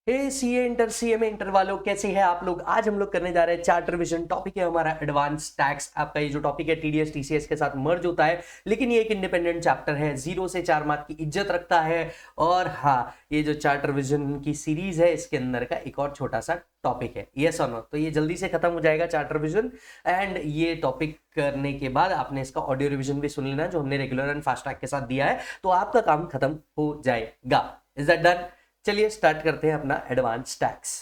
हे CA inter CMA inter वालों, कैसे हैं आप लोग। आज हम लोग करने जा रहे हैं चार्ट रिवीजन। टॉपिक है हमारा एडवांस टैक्स। आपका ये जो टॉपिक है टीडीएस टीसीएस के साथ मर्ज होता है, लेकिन ये एक इंडिपेंडेंट चैप्टर है, 0 से 4 मार्क की इज्जत रखता है। और हाँ, ये जो चार्ट रिवीजन की सीरीज है, इसके अंदर का एक और छोटा सा टॉपिक है, यस और नो। तो ये जल्दी से खत्म हो जाएगा चार्ट रिवीजन, एंड ये टॉपिक करने के बाद आपने इसका ऑडियो रिवीजन भी सुन लेना, जो हमने रेगुलर एंड फास्ट ट्रैक के साथ दिया है, तो आपका काम खत्म हो जाएगा। Is that done? चलिए स्टार्ट करते हैं अपना एडवांस टैक्स।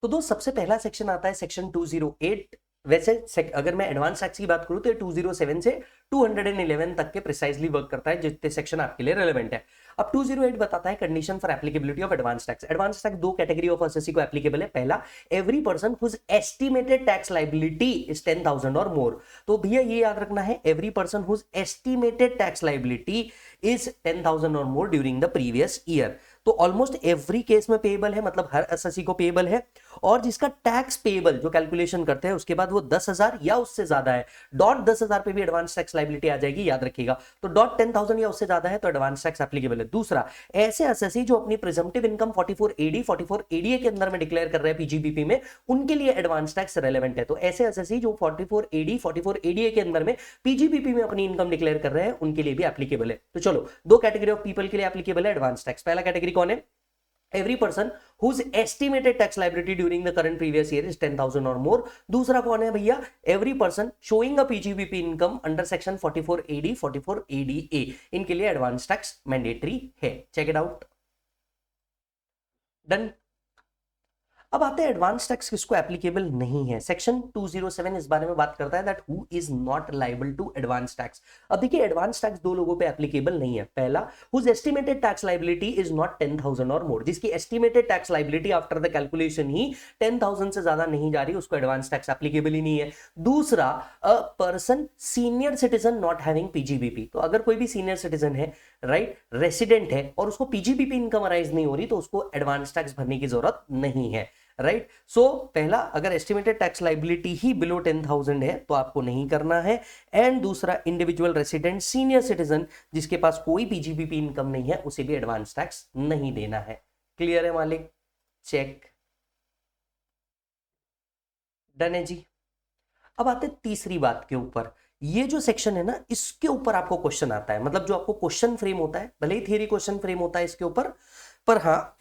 तो दोस्त, सबसे पहला सेक्शन आता है सेक्शन 208। वैसे अगर मैं एडवांस टैक्स की बात करूं तो 207 से 211 तक के प्रिसाइजली वर्क करता है, जितने सेक्शन आपके लिए रेलेवेंट है। अब 208 बताता है condition for applicability of advance tax. Advance tax दो कैटेगरी ऑफ असेसी को एप्लीकेबल है। पहला, every person whose estimated tax liability is 10,000 or more. तो भैया ये याद रखना है, every person whose estimated tax liability is 10,000 or more during the previous year. तो ऑलमोस्ट एवरी केस में पेएबल है, मतलब हर एसएससी को पेएबल है। और जिसका टैक्स पेएबल जो कैलकुलेशन करते हैं उसके बाद वो 10,000 या उससे ज्यादा है, डॉट 10,000 पे भी एडवांस टैक्स लाइबिलिटी आ जाएगी, याद रखिएगा। तो डॉट 10,000 या उससे ज्यादा है तो एडवांस टैक्स एप्लीकेबल है। दूसरा, ऐसे एसएससी जो अपनी प्रिजम्पटिव इनकम 44AD के अंदर में डिक्लेयर कर रहे हैं पीजीबीपी में, उनके लिए एडवांस टैक्स रेलेवेंट है। तो ऐसे एसएससी जो 44AD के अंदर में पीजीबीपी में अपनी इनकम डिक्लेयर कर रहे हैं, उनके लिए भी एप्लीकेबल है। तो चलो, दो कैटेगरी ऑफ पीपल के लिए एप्लीकेबल है एडवांस टैक्स। पहला कैटेगरी कौन है? Every person whose estimated tax liability during the current previous year is 10,000 or more। दूसरा कौन है भैया? Every person showing a PGBP income under section 44AD 44ADA, इनके लिए एडवांस टैक्स मैंडेटरी है। Check it out. डन। अब आते हैं एडवांस टैक्स किसको एप्लीकेबल नहीं है। सेक्शन 207 इस बारे में बात करता है that who is not liable to advance tax. अब देखिए, एडवांस टैक्स दो लोगों पे एप्लीकेबल नहीं है। पहला, whose estimated tax liability is not 10,000 or more, जिसकी estimated tax liability after the calculation ही 10,000 से ज्यादा नहीं जा रही, उसको एडवांस टैक्स एप्लीकेबल ही नहीं है। दूसरा, a person senior citizen not having PGBP. तो अगर कोई भी सीनियर सिटीजन है, राइट, रेसिडेंट है, और उसको पीजीबीपी इनकम अराइज नहीं हो रही, तो उसको एडवांस टैक्स भरने की जरूरत नहीं है। राइट। सो पहला, अगर एस्टिमेटेड टैक्स लाइबिलिटी ही बिलो 10,000 है तो आपको नहीं करना है। एंड दूसरा, इंडिविजुअल रेसिडेंट सीनियर सिटीजन जिसके पास कोई पीजीबीपी इनकम नहीं है, उसे भी एडवांस टैक्स नहीं देना है। क्लियर है मालिक? चेक। डन है जी। अब आते तीसरी बात के ऊपर। ये जो सेक्शन है ना, इसके ऊपर आपको क्वेश्चन आता है, मतलब जो आपको क्वेश्चन फ्रेम होता है, भले ही थियरी क्वेश्चन फ्रेम होता है इसके ऊपर, पर हाँ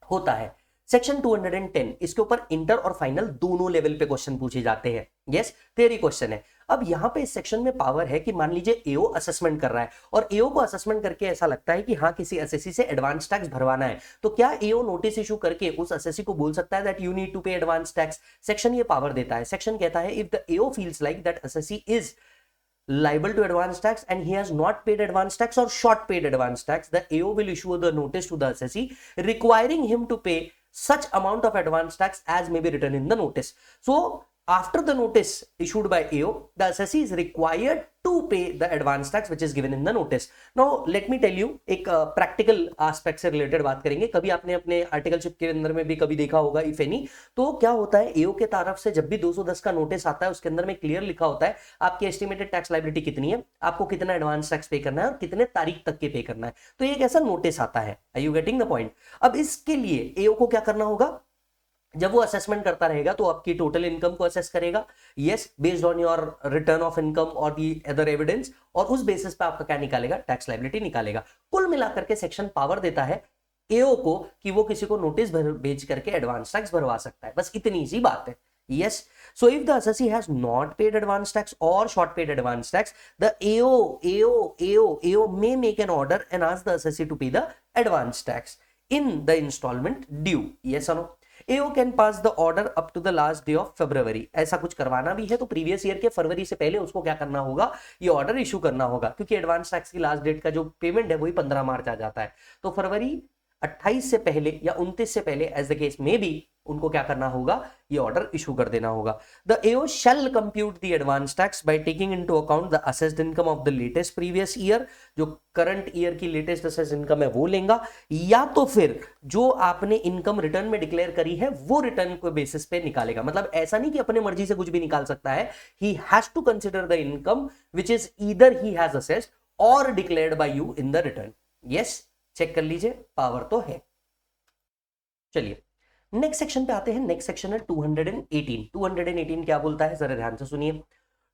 होता है। सेक्शन 210, इसके ऊपर इंटर और फाइनल दोनों लेवल पे क्वेश्चन पूछे जाते हैं। यस, थियरी क्वेश्चन है। अब यहां पे इस सेक्शन में पावर है कि मान लीजिए एओ असेसमेंट कर रहा है, और एओ को असेसमेंट करके ऐसा लगता है कि हाँ, किसी एसएससी से एडवांस टैक्स भरवाना है, तो क्या एओ नोटिस इशू करके उस एसएससी को बोल सकता है दैट यू नीड टू पे एडवांस टैक्स? सेक्शन ये पावर देता है। सेक्शन कहता है, if the AO feels like that SSC is liable to advance tax and he has not paid advance tax or short paid advance tax, the AO will issue the notice to the assessee requiring him to pay such amount of advance tax as may be written in the notice. So after the notice issued by AO, the assessee is required to pay the advance tax which is given in the notice. Now let me tell you, एक practical aspect से related बात करेंगे। कभी आपने अपने articleship के अंदर में भी कभी देखा होगा, इफ एनी, तो क्या होता है, एओ के तरफ से जब भी 210 का नोटिस आता है, उसके अंदर में क्लियर लिखा होता है आपकी एस्टिमेटेड टैक्स लायबिलिटी कितनी है, आपको कितना एडवांस टैक्स पे करना है और कितने तारीख तक के पे करना है। तो एक ऐसा नोटिस आता है। Are you getting the point? अब इसके लिए एओ को क्या करना होगा? जब वो असेसमेंट करता रहेगा तो आपकी टोटल इनकम को असेस करेगा, yes, based on your return of income और दी अदर एविडेंस, और उस बेसिस पे आपका क्या निकालेगा? टैक्स लायबिलिटी निकालेगा। कुल मिलाकर के सेक्शन पावर देता है एओ को कि वो किसी को नोटिस भेज करके एडवांस टैक्स भरवा सकता है। बस इतनी सी बात है। Yes, so if the assessee has not paid advance tax or short paid advance tax, the AO may make an order and ask the assessee to pay the advance tax in the installment due. Yes or no? AO can pass the order up to the last day of February. ऐसा कुछ करवाना भी है तो previous year के फरवरी से पहले उसको क्या करना होगा? ये ऑर्डर इशू करना होगा, क्योंकि एडवांस टैक्स की लास्ट डेट का जो पेमेंट है वही 15 मार्च आ जाता है। तो फरवरी 28 से पहले या 29 से पहले, एज द केस में भी, उनको क्या करना होगा? ये ऑर्डर इशू कर देना होगा। The AO shall compute the advance tax by taking into account the assessed income of the latest previous year. जो करंट ईयर की लेटेस्ट असेस्ड इनकम है वो लेगा, या तो फिर जो आपने इनकम रिटर्न में डिक्लेयर करी है वो रिटर्न के बेसिस पे निकालेगा। मतलब ऐसा नहीं कि अपने मर्जी से कुछ भी निकाल सकता है। He has to consider the income which is either he has assessed or declared by you in the return. Yes, check कर लीजिए, पावर तो है। चलिए नेक्स्ट सेक्शन पे आते हैं। नेक्स्ट सेक्शन है 218। 218 क्या बोलता है, जरा ध्यान से सुनिए।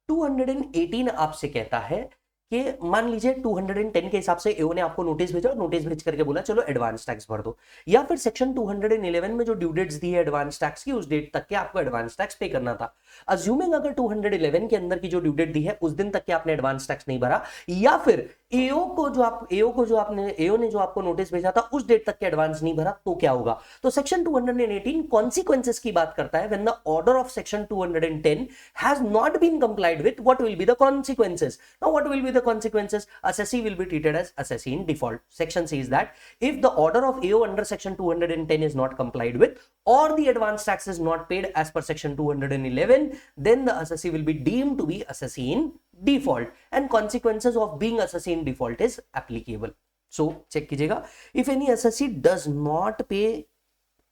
218 आपसे कहता है कि मान लीजिए 210 के हिसाब से एओ ने आपको नोटिस भेजा और नोटिस भेज करके बोला चलो एडवांस टैक्स भर दो, या फिर सेक्शन 211 में जो ड्यू डेट्स दी है एडवांस टैक्स की, उस डेट तक के आपको एडवांस टैक्स पे करना था। अज्यूमिंग अगर 211 के अंदर की जो ड्यू डेट दी है उस दिन तक के आपने एडवांस टैक्स नहीं भरा, या फिर एओ ने जो आपको नोटिस भेजा था उस डेट तक के एडवांस नहीं भरा, तो क्या होगा। तो सेक्शन 218 कॉन्सिक्वेंसेस की बात करता है। When the order of section 210 has not been complied with, what will be the consequences. Now what will be the consequences, assessee will be treated as assessee in default. Section says that if the order of AO under section 210 is not complied with, or the advance tax is not paid as per section 211, then the assessee will be deemed to be assessee in default, and consequences of being assessee in default is applicable. So check कीजिएगा, if any assessee does not pay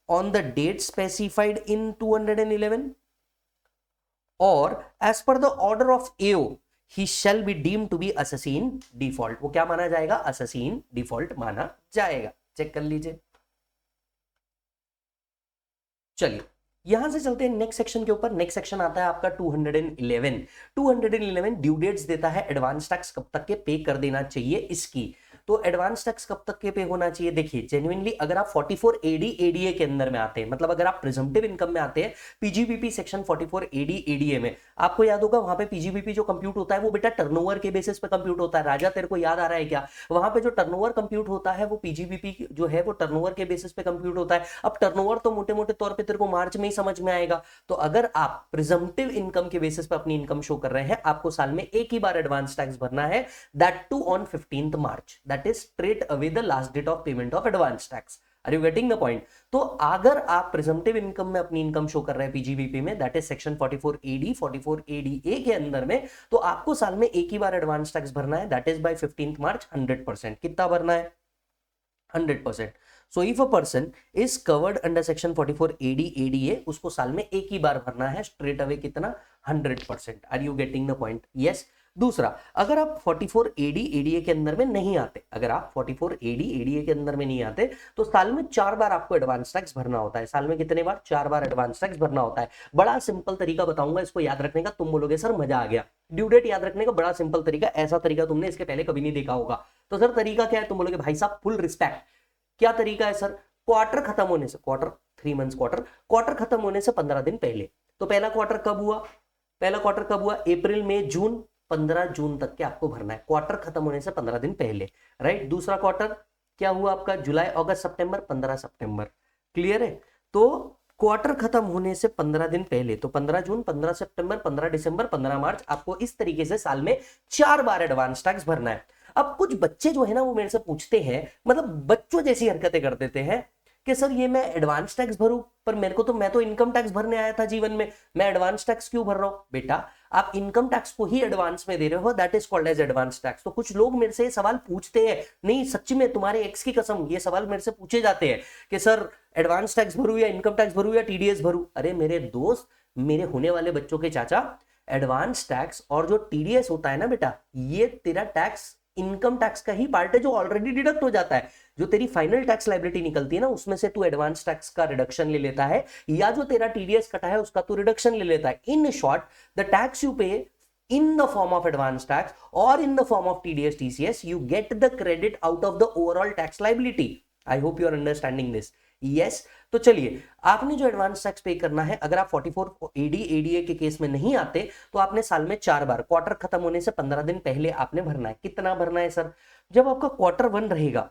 on the date specified in 211 or as per the order of AO, he shall be deemed to be assessee in default. वो क्या माना जाएगा, assessee in default माना जाएगा। Check कर लीजिए। चलिए यहां से चलते हैं नेक्स्ट सेक्शन के ऊपर। नेक्स्ट सेक्शन आता है आपका 211। 211 ड्यू डेट्स देता है एडवांस टैक्स कब तक के पे कर देना चाहिए इसकी। तो एडवांस टैक्स कब तक के पे होना चाहिए, देखिए जेन्युइनली अगर आप 44 एडी एडीए के अंदर में आते हैं, मतलब अगर आप प्रिजम्पटिव इनकम में आते हैं पीजीबीपी सेक्शन 44 एडी एडीए में, आपको याद होगा वहां पे पीजीबीपी जो कंप्यूट होता है वो बेटा टर्नओवर के बेसिस पे कंप्यूट होता है। राजा तेरे को याद आ रहा है क्या, वहां पे जो टर्नओवर कंप्यूट होता है वो पीजीबीपी जो है वो टर्नओवर के बेसिस पे कंप्यूट होता है। अब टर्नओवर तो मोटे मोटे तौर पे तेरे को मार्च में ही समझ में आएगा। तो अगर आप प्रिजम्पटिव इनकम के बेसिस पे अपनी इनकम शो कर रहे हैं, आपको साल में एक ही बार एडवांस टैक्स भरना है, that too on 15th March, that is straight away the last date of payment of advance tax. Are you getting the point. तो अगर आप प्रिजम्पटिव इनकम में अपनी इनकम शो कर रहे हैं पीजीबीपी में, that is section 44 AD 44 ADA के अंदर में, तो आपको साल में एक ही बार एडवांस टैक्स भरना है, दैट इज बाय 15th मार्च 100%। कितना भरना है, 100%। So if a person is covered under section 44 AD ADA, उसको साल में एक ही बार भरना है, स्ट्रेट अवे कितना, 100%। Are you getting the point, yes. दूसरा, अगर आप 44 AD ADA के अंदर में नहीं आते, अगर आप 44 AD ADA के अंदर में नहीं आते, तो साल में 4 बार आपको एडवांस टैक्स भरना होता है। साल में कितने बार, 4 बार एडवांस टैक्स भरना होता है। बड़ा सिंपल तरीका बताऊंगा इसको याद रखने का, तुम बोलोगे सर मजा आ गया। ड्यू डेट याद रखने का बड़ा सिंपल तरीका, ऐसा तरीका तुमने इसके पहले कभी नहीं देखा होगा। तो सर तरीका क्या है, तुम बोलोगे भाई साहब फुल रिस्पेक्ट, क्या तरीका है सर, क्वार्टर खत्म होने से, क्वार्टर 3 मंथ्स क्वार्टर खत्म होने से 15 दिन पहले। तो पहला क्वार्टर कब हुआ, पहला क्वार्टर कब हुआ, अप्रैल मई जून, 15 जून तक के आपको भरना है, क्वार्टर खत्म होने से 15 दिन पहले, राइट। दूसरा क्वार्टर क्या हुआ आपका, जुलाई अगस्त सितंबर, 15 सितंबर, क्लियर है। तो क्वार्टर खत्म होने से 15 दिन पहले, तो 15 जून, 15 सितंबर, 15 दिसंबर, 15 मार्च, आपको इस तरीके से साल में 4 बार एडवांस टैक्स भरना है। अब कुछ बच्चे जो है ना वो मेरे से पूछते हैं, मतलब बच्चों जैसी हरकतें कर देते हैं कि सर ये मैं एडवांस टैक्स भरूं, पर मैं तो इनकम टैक्स भरने आया था जीवन में, मैं एडवांस टैक्स क्यों भर रहा हूं। बेटा आप इनकम टैक्स को ही एडवांस में दे रहे हो, that is called as advance tax. तो कुछ लोग मेरे से सवाल पूछते हैं, नहीं सच्ची में तुम्हारे एक्स की कसम ये सवाल मेरे से पूछे जाते हैं कि सर एडवांस टैक्स भरूं या इनकम टैक्स भरूं या टीडीएस भरूं। अरे मेरे दोस्त, मेरे होने वाले बच्चों के चाचा, एडवांस टैक्स और जो टीडीएस होता है ना बेटा, ये तेरा टैक्स इनकम टैक्स का ही पार्ट है जो ऑलरेडी डिडक्ट हो जाता है। जो तेरी फाइनल टैक्स लायबिलिटी निकलती है ना, उसमें से तू एडवांस टैक्स का रिडक्शन ले लेता है, या जो तेरा टीडीएस कटा है उसका तू रिडक्शन ले लेता है। In short, the tax you पे in the form of advance tax or in the form of TDS TCS, you get the credit out of the overall tax liability. I hope you are understanding this. Yes. तो चलिए, आपने जो advance tax पे करना है, अगर आप 44 AD ADA के केस में नहीं आते तो आपने साल में 4 बार, क्वार्टर खत्म होने से 15 दिन पहले आपने भरना है। कितना भरना है सर, जब आपका क्वार्टर 1 रहेगा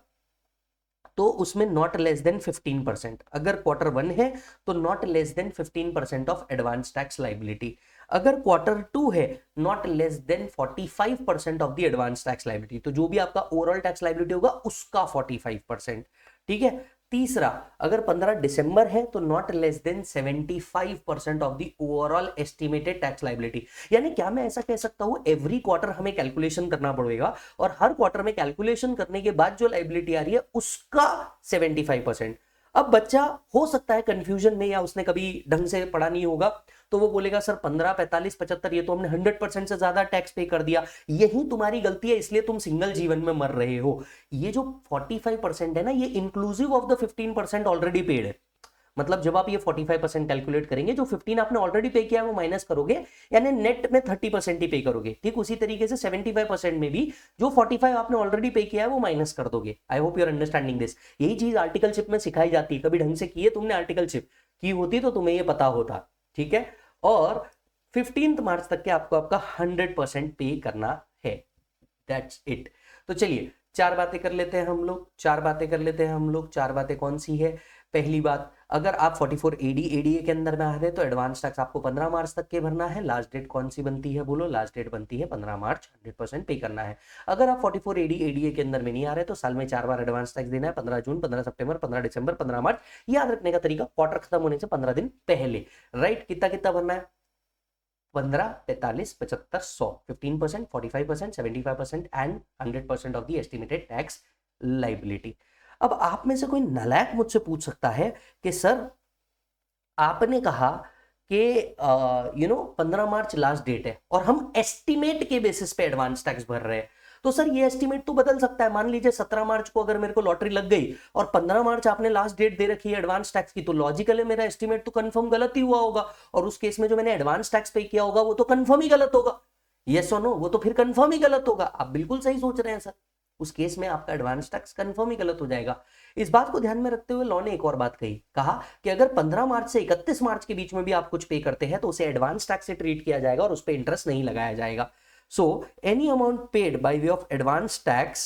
तो उसमें नॉट लेस देन 15%, अगर क्वार्टर 1 है तो not less than 15% of advance tax liability. अगर क्वार्टर 2 है, not less than 45% of the advance tax liability. तो जो भी आपका ओवरऑल टैक्स लायबिलिटी होगा उसका 45%, ठीक है। तीसरा, अगर 15 दिसंबर है तो not less than 75% of the overall estimated tax liability. यानी क्या मैं ऐसा कह सकता हूं, एवरी क्वार्टर हमें कैलकुलेशन करना पड़ेगा और हर क्वार्टर में कैलकुलेशन करने के बाद जो लायबिलिटी आ रही है उसका 75%। अब बच्चा हो सकता है कंफ्यूजन में, या उसने कभी ढंग से पढ़ा नहीं होगा, तो वो बोलेगा सर 15, 45, 75 ये तो हमने 100% से ज्यादा टैक्स पे कर दिया। यही तुम्हारी गलती है, इसलिए तुम सिंगल जीवन में मर रहे हो। ये जो 45% है ना, ये inclusive of the 15% already paid है। मतलब जब आप ये 45% कैलकुलेट करेंगे, जो 15 आपने ऑलरेडी पे किया है वो माइनस करोगे, यानी नेट में 30% ही पे करोगे। ठीक उसी तरीके से 75% में भी जो 45 आपने ऑलरेडी पे किया है वो माइनस कर दोगे। I hope you are understanding this. यही चीज आर्टिकलशिप में सिखाई जाती है, कभी ढंग से किए तुमने आर्टिकलशिप की होती तो तुम्हें ये पता होता। ठीक है, और 15 मार्च तक के आपको आपका 100% पे करना है। That's it. तो चलिए चार बातें कर लेते हैं हम लोग, चार बातें कौन सी है? पहली बात, अगर आप 44 एडीए के अंदर में आ रहे हैं तो एडवांस टैक्स आपको 15 मार्च तक के भरना है। लास्ट डेट कौन सी बनती है बोलो? लास्ट डेट बनती है 15 मार्च, 100% पे करना है। अगर आप 44 एडीए के अंदर में नहीं आ रहे तो साल में 4 बार एडवांस टैक्स देना है, 15 जून, 15 सितंबर, 15 दिसंबर, 15 मार्च। याद रखने का तरीका, क्वार्टर खत्म होने से 15 दिन पहले, राइट? कितना कितना भरना है? 15, 45, 75, 100, 15%, 45%, 75% and 100% of the estimated tax liability. अब आप में से कोई नालायक मुझसे पूछ सकता है कि सर आपने कहा कि 15 मार्च लास्ट डेट है और हम एस्टिमेट के बेसिस पे एडवांस टैक्स भर रहे हैं, तो सर ये एस्टिमेट तो बदल सकता है। मान लीजिए 17 मार्च को अगर मेरे को लॉटरी लग गई और 15 मार्च आपने लास्ट डेट दे रखी है एडवांस टैक्स की, तो लॉजिकल है मेरा एस्टिमेट तो कंफर्म गलत ही हुआ होगा, और उस केस में जो मैंने एडवांस टैक्स पे किया होगा वो तो कंफर्म ही गलत होगा। Yes or no? वो तो फिर कंफर्म ही गलत होगा। आप बिल्कुल सही सोच रहे हैं सर, उस केस में आपका एडवांस टैक्स कंफर्म ही गलत हो जाएगा। इस बात को ध्यान में रखते हुए लॉ ने एक और बात कही, कहा कि अगर 15 मार्च से 31 मार्च के बीच में भी आप कुछ पे करते हैं तो उसे एडवांस टैक्स से ट्रीट किया जाएगा और उस पर इंटरेस्ट नहीं लगाया जाएगा। So any amount paid by way of advance tax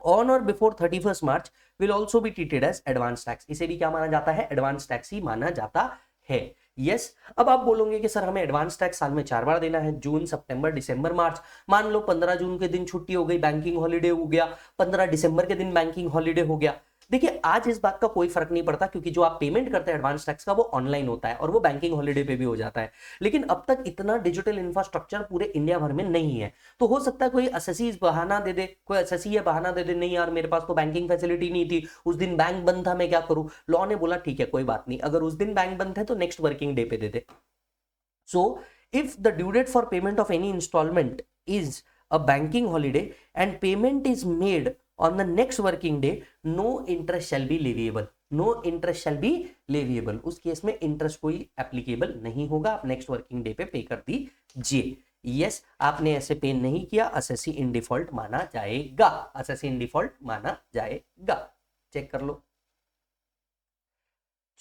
on or before 31st March will also be treated as advance tax। इसे भी क्या माना जाता है? एडवांस टैक्स ही माना जाता है। यस अब आप बोलोगे कि सर हमें एडवांस टैक्स साल में 4 बार देना है, जून, सितंबर, दिसंबर, मार्च। मान लो 15 जून के दिन छुट्टी हो गई, बैंकिंग हॉलीडे हो गया, 15 दिसंबर के दिन बैंकिंग हॉलीडे हो गया। देखिए आज इस बात का कोई फर्क नहीं पड़ता, क्योंकि जो आप पेमेंट करते हैं एडवांस टैक्स का वो ऑनलाइन होता है और वो बैंकिंग हॉलीडे पे भी हो जाता है। लेकिन अब तक इतना डिजिटल इंफ्रास्ट्रक्चर पूरे इंडिया भर में नहीं है, तो हो सकता है कोई एसएससी बहाना दे दे, कोई एसएससी बहाना दे दे, नहीं यार मेरे पास तो बैंकिंग फैसिलिटी नहीं थी, उस दिन बैंक बंद था, मैं क्या करूं? लॉ ने बोला ठीक है कोई बात नहीं, अगर उस दिन बैंक बंद है तो नेक्स्ट वर्किंग डे पे दे दे। So, if the due date for payment of any installment is a banking holiday and payment is made on the next working day, no interest shall be leviable। No interest shall be leviable। उस case में interest कोई applicable नहीं होगा, आप next working day पे पे कर दीजिए। यस आपने ऐसे पे नहीं किया, एसएससी इन डिफॉल्ट माना जाएगा, एसएससी इन डिफॉल्ट माना जाएगा। चेक कर लो।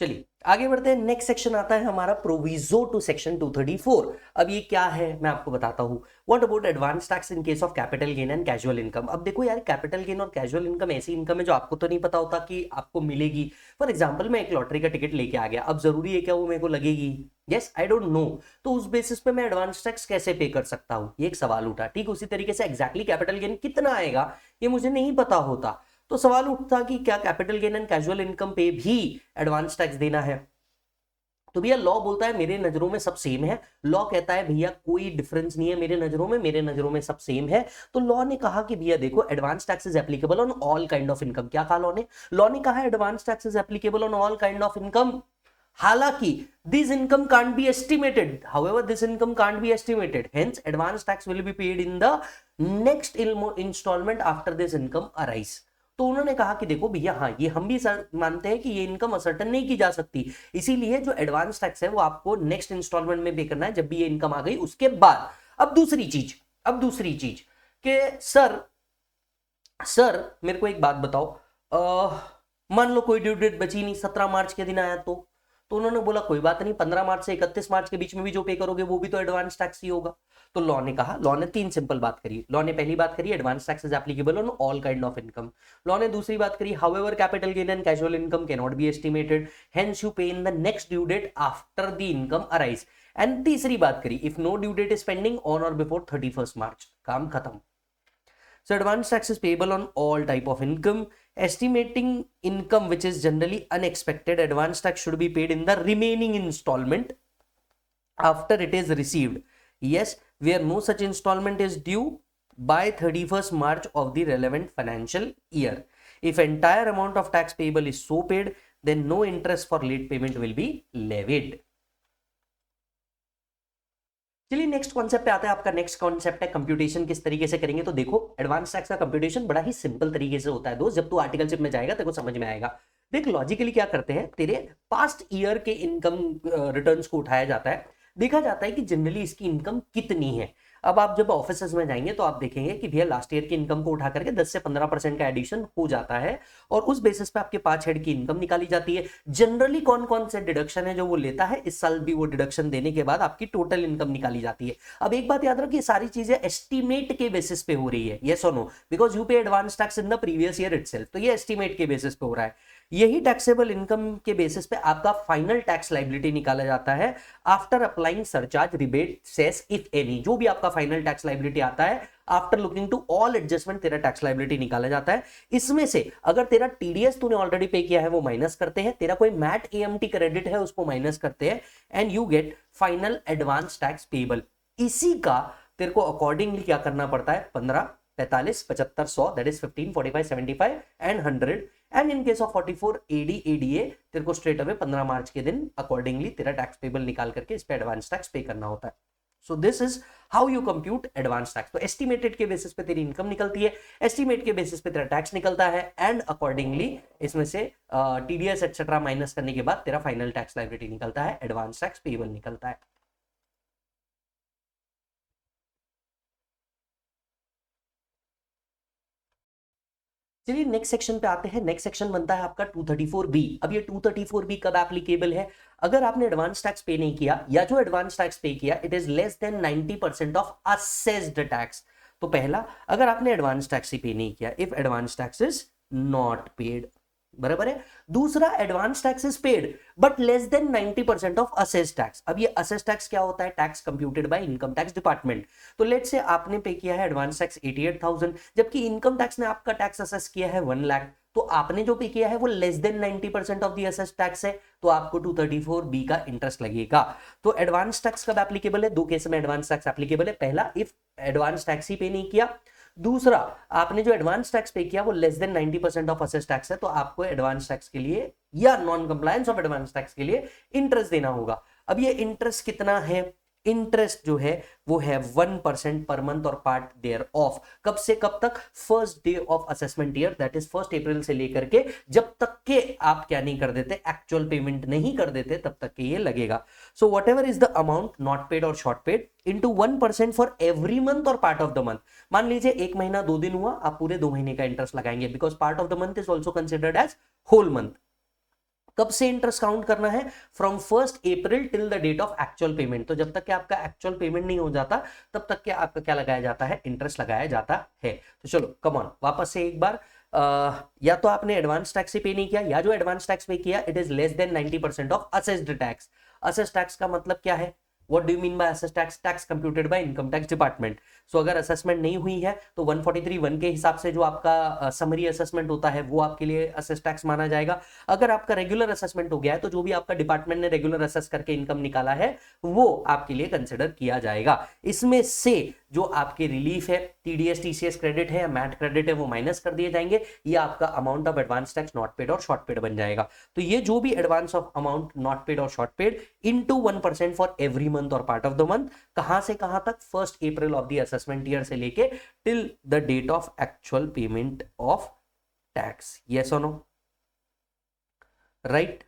चलिए आगे बढ़ते हैं। नेक्स्ट सेक्शन आता है हमारा प्रोविजो टू सेक्शन 234। अब ये क्या है मैं आपको बताता हूं। What about advance tax in case of capital gain and casual income. अब देखो यार, कैपिटल गेन और कैजुअल इनकम ऐसी इनकम है जो आपको तो नहीं पता होता कि आपको मिलेगी। फॉर एग्जाम्पल मैं एक लॉटरी का टिकट लेके आ गया, अब जरूरी है क्या वो मेरे को लगेगी? यस आई डोंट नो, तो उस बेसिस पे मैं एडवांस टैक्स कैसे पे कर सकता हूँ, ये एक सवाल उठा। ठीक उसी तरीके से एग्जैक्टली कैपिटल गेन कितना आएगा ये मुझे नहीं पता होता, तो सवाल उठता कि क्या capital gain and casual income पे भी एडवांस टैक्स देना है? तो भैया लॉ बोलता है मेरे नजरों में सब सेम है। लॉ कहता है भैया कोई डिफरेंस नहीं है मेरे नजरों में सब सेम है। तो लॉ ने कहा कि भैया देखो advance tax is applicable on all kind of income. क्या कहा लॉ ने कहा advance tax is applicable on all kind of income. हालांकि this income can't be estimated, however this income can't be estimated, hence advance tax will be paid in the next instalment after this income arise. तो उन्होंने कहा कि देखो भैया हाँ ये हम भी मानते हैं कि ये इनकम असर्टन नहीं की जा सकती, इसीलिए जो एडवांस टैक्स है वो आपको नेक्स्ट इंस्टॉलमेंट में पे करना है जब भी ये इनकम आ गई उसके बाद। अब दूसरी चीज कि सर मेरे को एक बात बताओ, मान लो कोई ड्यू डेट बची नहीं, 17 मार्च के दिन आया तो उन्होंने बोला कोई बात नहीं, 15 मार्च से 31 मार्च के बीच में भी जो पे करोगे वो भी तो एडवांस टैक्स ही होगा। तो लॉ ने कहा, लॉ ने तीन सिंपल बात करी। लॉ ने पहली बात करी advance tax is applicable on all kind of income. Law ने दूसरी बात करी however capital gain and casual income can not be estimated, hence you pay in the next due date after the income arise. And तीसरी बात करी if no due date is pending on or before 31 March, काम खत्म। So advance tax is payable on all type of income. Estimating income which is generally unexpected, advance tax should be paid in the remaining installment after it is received. Yes, where no such installment is due by 31st March of the relevant financial year. If entire amount of tax payable is so paid, then no interest for late payment will be levied. चलिए next concept पे आता है। आपका next concept है computation किस तरीके से करेंगे। तो देखो एडवांस टैक्स का कंप्यूटेशन बड़ा ही सिंपल तरीके से होता है दोस्त, जब तू आर्टिकलशिप में जाएगा तेरे को समझ में आएगा। देख लॉजिकली क्या करते हैं, तेरे पास्ट ईयर के इनकम रिटर्न्स को उठाया जाता है, देखा जाता है कि जनरली इसकी इनकम कितनी है। अब आप जब ऑफिसेज में जाएंगे तो आप देखेंगे कि भैया लास्ट ईयर की इनकम को उठा करके 10 से 15% का एडिशन हो जाता है और उस बेसिस पे आपके 5 हेड की इनकम निकाली जाती है। जनरली कौन कौन से डिडक्शन है जो वो लेता है, इस साल भी वो डिडक्शन देने के बाद आपकी टोटल इनकम निकाली जाती है। अब एक बात याद रखो, ये सारी चीजें एस्टिमेट के बेसिस पे हो रही है, yes or no, because you पे advance tax in the previous year itself, तो ये एस्टिमेट के बेसिस पे हो रहा है। यही टैक्सेबल इनकम के बेसिस पे आपका फाइनल टैक्स लायबिलिटी निकाला जाता है after applying surcharge, rebate, cess if any. जो भी आपका फाइनल टैक्स लायबिलिटी आता है after looking to all adjustment तेरा टैक्स लायबिलिटी निकाला जाता है। इसमें से अगर तेरा टीडीएस तूने ऑलरेडी पे किया है वो माइनस करते हैं, तेरा कोई मैट एएमटी क्रेडिट है उसको माइनस करते हैं, and you get final advance tax payable. इसी का तेरे को अकॉर्डिंगली क्या करना पड़ता है, 15, 45, 75, 100, that is 15, 45, 75 and 100, and in case of 44 AD ADA तेरे को स्ट्रेट अवे 15 मार्च के दिन अकॉर्डिंगली तेरा टैक्स पेबल निकाल करके इस पे एडवांस टैक्स पे करना होता है। So this is how you compute advance tax. तो एस्टिमेटेड के बेसिस पे तेरी इनकम निकलती है, एस्टिमेट के बेसिस पे तेरा टैक्स निकलता है, एंड अकॉर्डिंगली इसमें से टीडीएस एक्सेट्रा माइनस करने के बाद तेरा फाइनल टैक्स लायबिलिटी निकलता है, एडवांस टैक्स पेबल निकलता है। चलिए नेक्स्ट सेक्शन पे आते हैं। नेक्स्ट सेक्शन बनता है आपका 234B। अब ये 234B कब एप्लीकेबल है, अगर आपने एडवांस टैक्स पे नहीं किया या जो एडवांस टैक्स पे किया it is less than 90% of assessed tax. तो पहला, अगर आपने एडवांस टैक्स ही पे नहीं किया, if advance tax is not paid, बराबर है। दूसरा, advance tax is paid but less than 90% of assessed tax. अब ये असेस टैक्स क्या होता है, tax computed by income tax department. तो लेट्स से आपने पे किया है एडवांस टैक्स 88,000, जबकि इनकम टैक्स ने आपका टैक्स असेस किया है 1 लाख, तो आपने जो पे किया है वो less than 90% of the assess tax है, तो आपको 234B का इंटरेस्ट लगेगा। तो एडवांस टैक्स कब एप्लीकेबल है, दो केस में एडवांस टैक्स एप्लीकेबल है। पहला, if advance tax he pay नहीं किया। दूसरा, आपने जो एडवांस टैक्स पे किया वो less than 90% of assessed tax है, तो आपको एडवांस टैक्स के लिए या non compliance of advance tax के लिए इंटरेस्ट देना होगा। अब ये इंटरेस्ट कितना है, इंटरेस्ट जो है वो है 1% per month or part there of. कब से कब तक, first day of assessment year, that is 1 अप्रैल से लेकर के जब तक के आप क्या नहीं कर देते, एक्चुअल पेमेंट नहीं कर देते, तब तक के ये लगेगा। So whatever is the amount not paid or short paid into 1% for every month or part of the month. मान लीजिए 1 महीना 2 दिन हुआ, आप पूरे 2 महीने का इंटरेस्ट लगाएंगे, because part of the month is also considered as whole month. कब से इंटरेस्ट काउंट करना है, from 1 April till the date of actual payment. तो जब तक कि आपका एक्चुअल पेमेंट नहीं हो जाता तब तक के आपका क्या लगाया जाता है, इंटरेस्ट लगाया जाता है। तो चलो कम ऑन, वापस से एक बार, या तो आपने एडवांस टैक्स से पे नहीं किया, या जो एडवांस टैक्स पे किया it is less than 90% of assessed tax. Assessed tax का मतलब क्या है, What do you mean by assessed tax? Tax computed by income tax department. So अगर असेसमेंट नहीं हुई है तो 143(1) के हिसाब से जो आपका समरी असेसमेंट होता है वो आपके लिए असेस टैक्स माना जाएगा। अगर आपका रेगुलर असेसमेंट हो गया है तो जो भी आपका डिपार्टमेंट ने रेगुलर असेस करके इनकम निकाला है वो आपके लिए कंसिडर किया जाएगा। इसमें से जो आपके रिलीफ है, टीडीएस टीसीएस क्रेडिट है या मैट क्रेडिट है, वो माइनस कर दिए जाएंगे। ये आपका amount of advance tax not paid or short paid बन जाएगा। तो ये जो भी advance of amount not paid or short paid into 1% for every month or part of the month, कहां से कहां तक, 1 April of the assessment year से लेके till the date of actual payment of tax. Yes or no, right.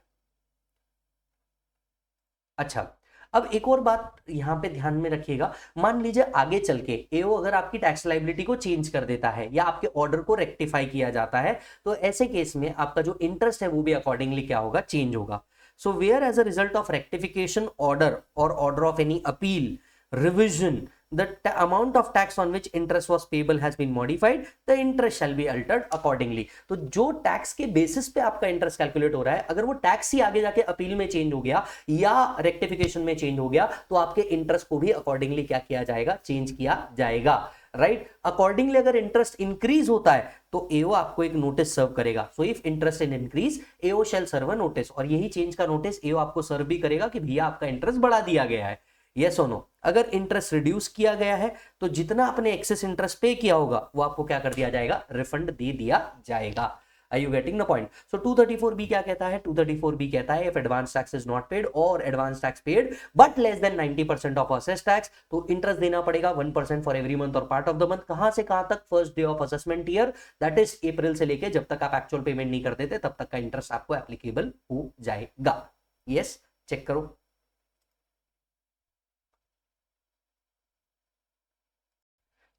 अच्छा, अब एक और बात यहां पे ध्यान में रखिएगा, मान लीजिए आगे चल के एओ अगर आपकी टैक्स लायबिलिटी को चेंज कर देता है या आपके ऑर्डर को रेक्टिफाई किया जाता है, तो ऐसे केस में आपका जो इंटरेस्ट है वो भी अकॉर्डिंगली क्या होगा, चेंज होगा। So where as a result of rectification order or order of any appeal, revision, the amount of tax on which interest was payable has been modified, the interest shall be altered accordingly। तो जो tax के basis पे आपका interest calculate हो रहा है, अगर वो टैक्स ही आगे जाके अपील में चेंज हो गया या रेक्टिफिकेशन में चेंज हो गया तो आपके इंटरेस्ट को भी अकॉर्डिंगली क्या किया जाएगा, चेंज किया जाएगा, राइट। अकॉर्डिंगली अगर इंटरेस्ट इंक्रीज होता है तो एओ आपको एक नोटिस सर्व करेगा। So if interest in increase AO shall serve a notice, और यही चेंज का नोटिस एओ आपको सर्व भी करेगा कि भैया आपका इंटरेस्ट बढ़ा दिया गया है। Yes or no. अगर इंटरेस्ट रिड्यूस किया गया है तो जितना आपने एक्सेस इंटरेस्ट पे किया होगा वो आपको क्या कर दिया जाएगा, रिफंड दे दिया जाएगा। Are you getting the point? So 234B क्या कहता है? 234B कहता है if advance tax is not paid or advance tax paid but less than 90% of assessed tax, तो इंटरेस्ट देना पड़ेगा 1% for every month or part of the month. कहां से कहां तक? First day of assessment year, that is अप्रैल से लेके जब तक आप एक्चुअल पेमेंट नहीं कर देते तब तक का इंटरेस्ट आपको एप्लीकेबल हो जाएगा। यस, चेक करो।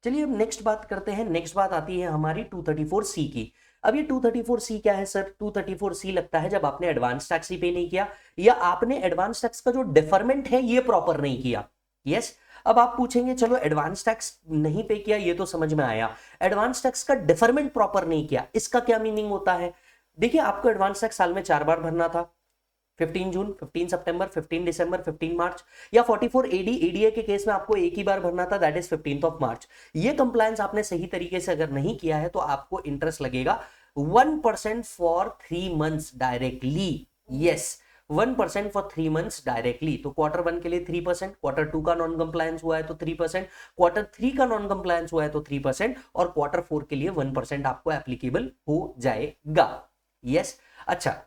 चलिए अब नेक्स्ट बात करते हैं। नेक्स्ट बात आती है हमारी 234C की। अब ये 234C क्या है सर? 234C लगता है जब आपने एडवांस टैक्स ही पे नहीं किया या आपने एडवांस टैक्स का जो डिफरमेंट है ये प्रॉपर नहीं किया। यस, अब आप पूछेंगे चलो एडवांस टैक्स नहीं पे किया ये तो समझ में आया, एडवांस टैक्स का डिफरमेंट प्रॉपर नहीं किया, इसका क्या मीनिंग होता है? देखिए आपको एडवांस टैक्स साल में 4 बार भरना था, 15 जून, 15 सितंबर, 15 दिसंबर, 15 मार्च, या 44 एडीए के केस में आपको एक ही बार भरना था, that is 15th of March. ये कंप्लायंस आपने सही तरीके से अगर नहीं किया है तो आपको इंटरेस्ट लगेगा 1% for 3 months directly. Yes, 1% for 3 months directly. तो क्वार्टर 1 के लिए 3%, क्वार्टर 2 का नॉन कंप्लायंस हुआ है तो 3%, क्वार्टर 3 का नॉन कंप्लायंस हुआ है तो 3%, और क्वार्टर 4 के लिए 1% आपको एप्लीकेबल हो जाएगा। यस, अच्छा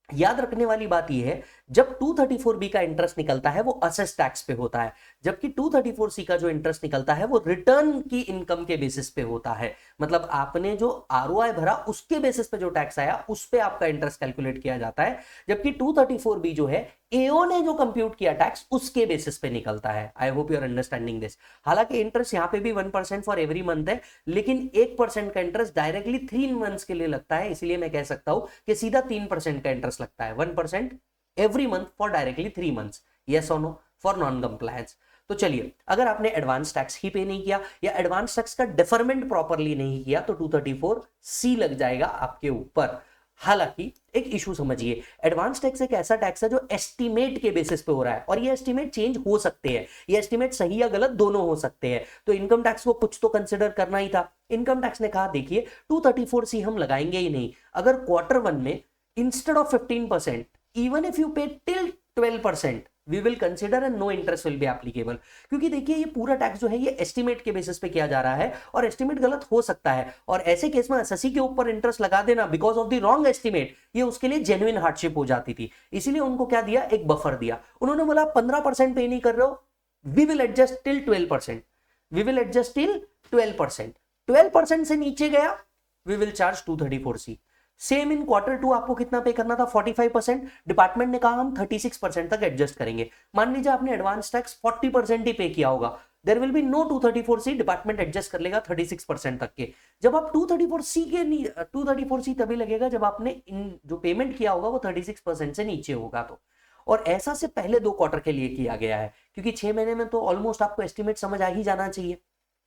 याद रखने वाली बात यह है जब 234B का इंटरेस्ट निकलता है वो असेस टैक्स पे होता है, जबकि 234C का जो इंटरेस्ट निकलता है वो रिटर्न की इनकम के बेसिस पे होता है। मतलब आपने जो आरओआई भरा उसके बेसिस पे जो टैक्स आया उस पे आपका इंटरेस्ट कैलकुलेट किया जाता है, जबकि 234B जो है एओ ने जो कंप्यूट किया टैक्स उसके बेसिस पे निकलता है। I hope you are understanding this. हालांकि इंटरेस्ट यहाँ पे भी 1% फॉर एवरी मंथ है, लेकिन 1% का इंटरेस्ट डायरेक्टली 3 मंथ्स के लिए लगता है, इसलिए मैं कह सकता हूं कि सीधा 3% का इंटरेस्ट लगता है, 1% every month for directly 3 months. Yes or know for non compliance. तो चलिए अगर आपने एडवांस टैक्स ही पे नहीं किया या एडवांस टैक्स का डिफरमेंट प्रॉपरली नहीं किया तो 234C लग जाएगा आपके ऊपर। हालांकि एक इशू समझिए, एडवांस टैक्स एक ऐसा टैक्स है जो एस्टीमेट के बेसिस पे हो रहा है और ये एस्टीमेट चेंज हो सकते हैं, ये एस्टीमेट सही या गलत दोनों हो सकते हैं। तो इनकम टैक्स को कुछ तो कंसिडर करना ही था। इनकम टैक्स ने कहा देखिए 234C हम लगाएंगे ही नहीं अगर क्वार्टर 1 में instead of 15%, even if you pay till 12%, we will consider and no interest will be applicable। क्योंकि देखिए ये पूरा टैक्स जो है ये एस्टीमेट के बेसिस पे किया जा रहा है और एस्टीमेट गलत हो सकता है, और ऐसे केस में एसएससी के ऊपर इंटरेस्ट लगा देना because of the wrong estimate ये उसके लिए जेन्युइन हार्डशिप हो जाती थी। इसीलिए उनको क्या दिया, एक बफर दिया। उन्होंने बोला 15% पे नहीं कर रहे हो, we will adjust till 12%, we will adjust till 12%, 12% से नीचे गया we will charge 234C। Same in quarter 2 आपको कितना पे करना था, 45%, डिपार्टमेंट ने कहा हम 36% तक एडजस्ट करेंगे। मान लीजिए आपने एडवांस टैक्स 40% ही पे किया होगा, there will be no 234C, department adjust कर लेगा 36% तक के। जब आप 234C तभी लगेगा जब आपने जो पेमेंट किया होगा वो 36% से नीचे होगा तो, और ऐसा से पहले 2 क्वार्टर के लिए किया गया है, क्योंकि 6 महीने में तो ऑलमोस्ट आपको एस्टिमेट समझ आ ही जाना चाहिए।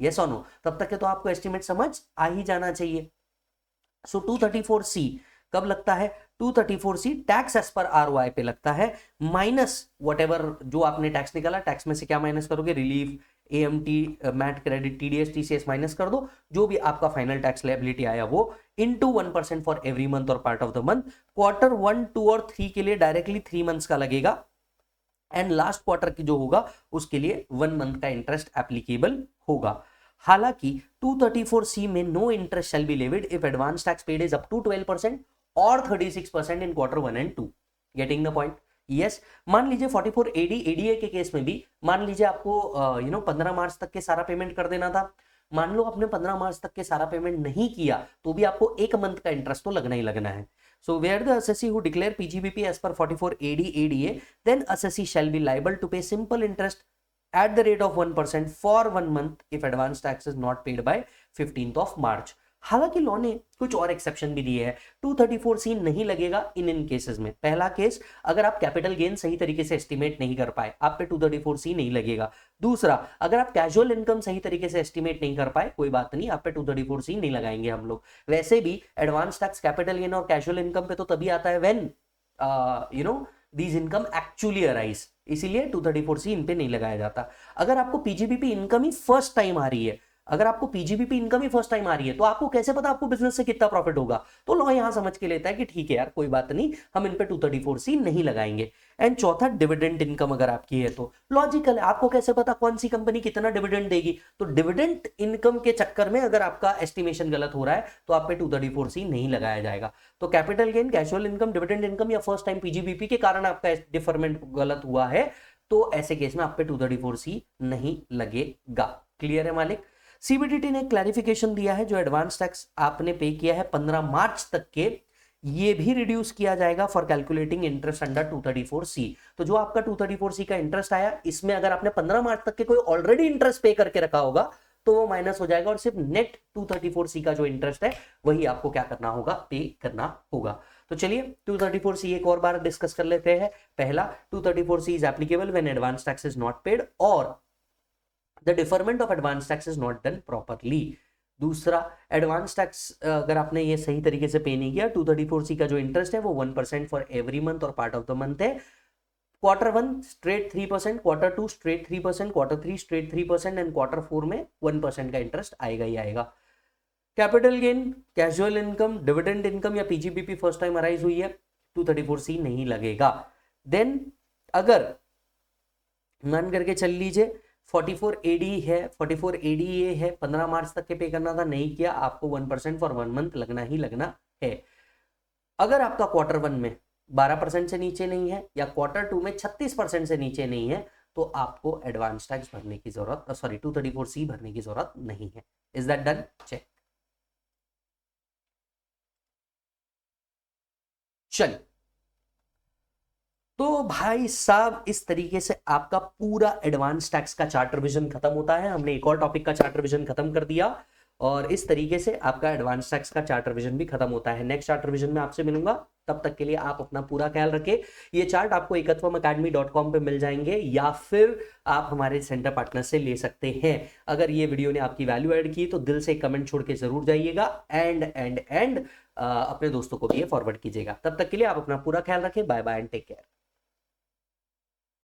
यस और नो, तब तक के तो आपको एस्टिमेट समझ आ ही जाना चाहिए। सो 234C कब लगता है? 234C tax as per ROI पे लगता है, माइनस व्हाटएवर जो आपने टैक्स निकाला, टैक्स में से क्या माइनस करोगे, relief, AMT, MAT credit, TDS, TCS minus कर दो, जो भी आपका फाइनल टैक्स लायबिलिटी आया वो, into 1% for every month or part of the month. Quarter 1, 2 और 3 के लिए डायरेक्टली 3 मंथ्स का लगेगा, एंड लास्ट क्वार्टर की जो होगा उसके लिए 1 मंथ का इंटरेस्ट एप्लीकेबल होगा। हालांकि 234C में no interest shall be levied if advance tax paid is up to 12% और 36% in quarter 1 and 2। Getting the point? Yes. मान लीजिए 44 एडीए के केस में भी मान लीजिए आपको 15 मार्च तक के सारा पेमेंट कर देना था। मान लो आपने 15 मार्च तक के सारा पेमेंट नहीं किया तो भी आपको 1 मंथ का इंटरेस्ट तो लगना ही लगना है। So where the assessee who declare PGBP as per 44 ADA, then assessee shall be liable to pay simple interest at the rate of 1% for 1 month if advance tax is not paid by 15th of March। हालांकि law ने कुछ और exception भी दिए हैं। 234C नहीं लगेगा इन cases में। पहला केस, अगर आप कैपिटल गेन सही तरीके से एस्टिमेट नहीं कर पाए, आप पे 234C नहीं लगेगा। दूसरा, अगर आप कैजुअल इनकम सही तरीके से एस्टिमेट नहीं कर पाए, कोई बात नहीं, आप पे 234C नहीं लगाएंगे हम लोग। वैसे भी एडवांस टैक्स कैपिटल गेन और कैजुअल इनकम पे तो तभी आता है when these income actually arise, इसीलिए 234C इन पे नहीं लगाया जाता। अगर आपको पीजीबीपी इनकम ही फर्स्ट टाइम आ रही है, अगर आपको पीजीबीपी इनकम ही फर्स्ट टाइम आ रही है तो आपको कैसे पता आपको बिजनेस से कितना प्रॉफिट होगा? तो लॉ यहां समझ के लेता है कि ठीक है यार कोई बात नहीं, हम इन पे 234C नहीं लगाएंगे। एंड चौथा, डिविडेंड इनकम अगर आपकी है तो लॉजिकल है, आपको कैसे पता कौन सी कंपनी कितना डिविडेंड देगी? तो डिविडेंड इनकम के चक्कर में अगर आपका एस्टिमेशन गलत हो रहा है तो आप पे 234C नहीं लगाया जाएगा। तो capital gain, casual income, dividend income या फर्स्ट टाइम पीजीबीपी के कारण आपका डिफरमेंट गलत हुआ है तो ऐसे केस में आप पे 234C नहीं लगेगा। क्लियर है मालिक? सीबीडीटी ने क्लैरिफिकेशन दिया है जो एडवांस टैक्स आपने पे किया है 15 मार्च तक के, ये भी रिड्यूस किया जाएगा for calculating interest under 234C। तो जो आपका 234C का इंटरेस्ट आया, इसमें अगर आपने 15 मार्च तक के कोई ऑलरेडी इंटरेस्ट पे करके रखा होगा तो वो माइनस हो जाएगा और सिर्फ नेट 234C का जो इंटरेस्ट है वही आपको क्या करना होगा? पे करना होगा। तो चलिए 234C एक और बार डिस्कस कर लेते हैं। पहला, 234C is applicable when advance tax is not paid or the deferment of advance tax is not done properly. दूसरा, एडवांस टैक्स अगर आपने ये सही तरीके से पे नहीं किया, 234C का जो इंटरेस्ट है वो 1% for every month or part of the month है। Quarter 1 straight 3%, quarter 2 straight 3%, quarter 3 straight 3% and quarter 4 में 1% का इंटरेस्ट आएगा ही आएगा। Capital gain, casual income, dividend income या पीजीबीपी फर्स्ट टाइम अराइज हुई है, 234C नहीं लगेगा। देन अगर मान करके चल लीजिए 44AD है, 44ADA है, 15 मार्च तक के पे करना था, नहीं किया, आपको 1% फॉर 1 मंथ लगना ही लगना है। अगर आपका क्वार्टर 1 में 12% से नीचे नहीं है या क्वार्टर 2 में 36% से नीचे नहीं है तो आपको एडवांस टैक्स भरने की जरूरत, 234C भरने की जरूरत नहीं है। Is that done? चेक। चलिए, तो भाई साहब इस तरीके से आपका पूरा एडवांस टैक्स का चार्ट रिवीजन खत्म होता है। हमने एक और टॉपिक का चार्ट रिवीजन खत्म कर दिया और इस तरीके से आपका एडवांस टैक्स का चार्ट रिवीजन भी खत्म होता है। नेक्स्ट चार्ट रिवीजन में आपसे मिलूंगा, तब तक के लिए आप अपना पूरा ख्याल रखें। ये चार्ट आपको ekatwamacademy.com पे मिल जाएंगे या फिर आप हमारे सेंटर पार्टनर से ले सकते हैं। अगर ये वीडियो ने आपकी वैल्यू ऐड की तो दिल से कमेंट छोड़ के जरूर जाइएगा एंड अपने दोस्तों को भी ये फॉरवर्ड कीजिएगा। तब तक के लिए आप अपना पूरा ख्याल रखें। Bye bye and take care.